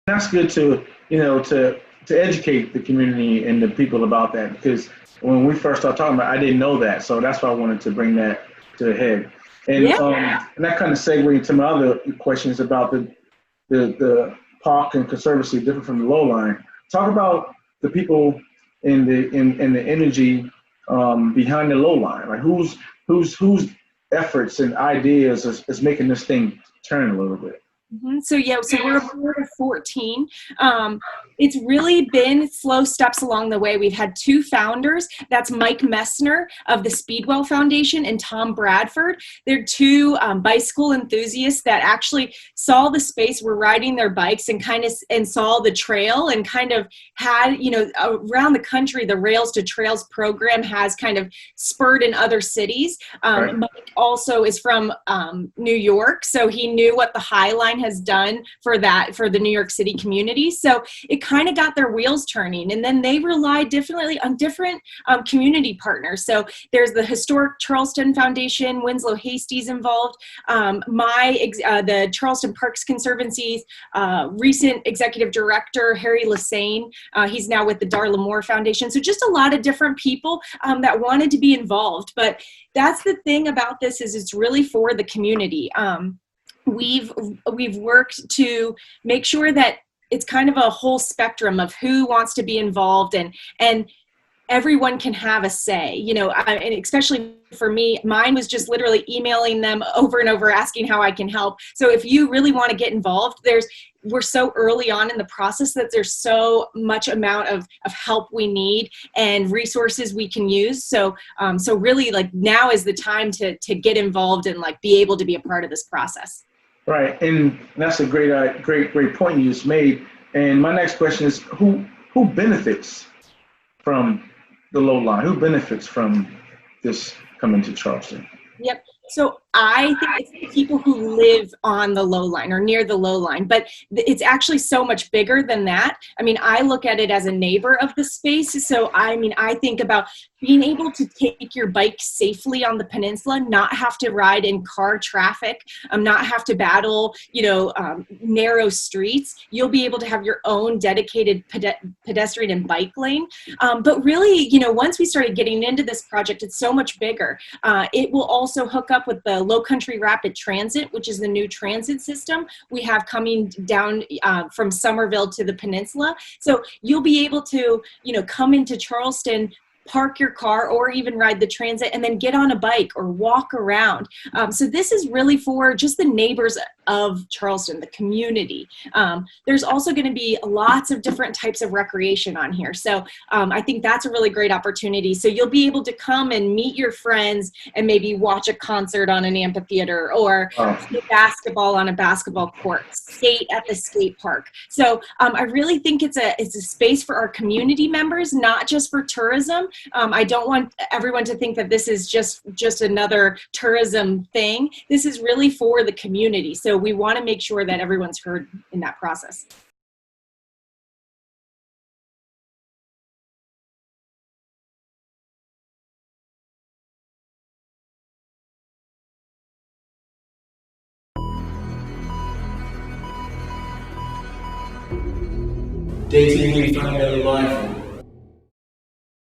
that's good to, to educate the community and the people about that, because when we first started talking about it, I didn't know that. So that's why I wanted to bring that to a head. And and that kind of segues into my other questions about the park and conservancy different from the Lowline. Talk about the people in the energy behind the Lowline. Like whose efforts and ideas is making this thing turn a little bit. So we're a board of 14. It's really been slow steps along the way. We've had 2 founders. That's Mike Messner of the Speedwell Foundation and Tom Bradford. They're 2 bicycle enthusiasts that actually saw the space, were riding their bikes and saw the trail and kind of had, around the country, the Rails to Trails program has kind of spurred in other cities. Right. Mike also is from New York, so he knew what the High Line has done for the New York City community. So it kind of got their wheels turning, and then they relied differently on different community partners. So there's the Historic Charleston Foundation, Winslow Hasty's involved, the Charleston Parks Conservancy's recent executive director, Harry Lassane. He's now with the Darla Moore Foundation. So just a lot of different people that wanted to be involved. But that's the thing about this, is it's really for the community. We've worked to make sure that it's kind of a whole spectrum of who wants to be involved, and everyone can have a say, and especially for me, mine was just literally emailing them over and over asking how I can help. So if you really want to get involved, we're so early on in the process that there's so much amount of help we need and resources we can use. So really, like, now is the time to get involved and like be able to be a part of this process. Right, and that's a great point you just made. And my next question is, who benefits from the Lowline? Who benefits from this coming to Charleston? Yep. So I think it's the people who live on the Lowline or near the Lowline, but it's actually so much bigger than that. I mean, I look at it as a neighbor of the space. So I think about being able to take your bike safely on the peninsula, not have to ride in car traffic, not have to battle, narrow streets. You'll be able to have your own dedicated pedestrian and bike lane. But really, once we started getting into this project, it's so much bigger. It will also hook up with the Lowcountry Rapid Transit, which is the new transit system we have coming down from Somerville to the peninsula. So you'll be able to, come into Charleston, park your car, or even ride the transit and then get on a bike or walk around. So this is really for just the neighbors of Charleston, the community. There's also going to be lots of different types of recreation on here. So I think that's a really great opportunity. So you'll be able to come and meet your friends and maybe watch a concert on an amphitheater, or play basketball on a basketball court, skate at the skate park. So I really think it's a space for our community members, not just for tourism. I don't want everyone to think that this is just another tourism thing. This is really for the community. So we want to make sure that everyone's heard in that process. DAE TV, family life.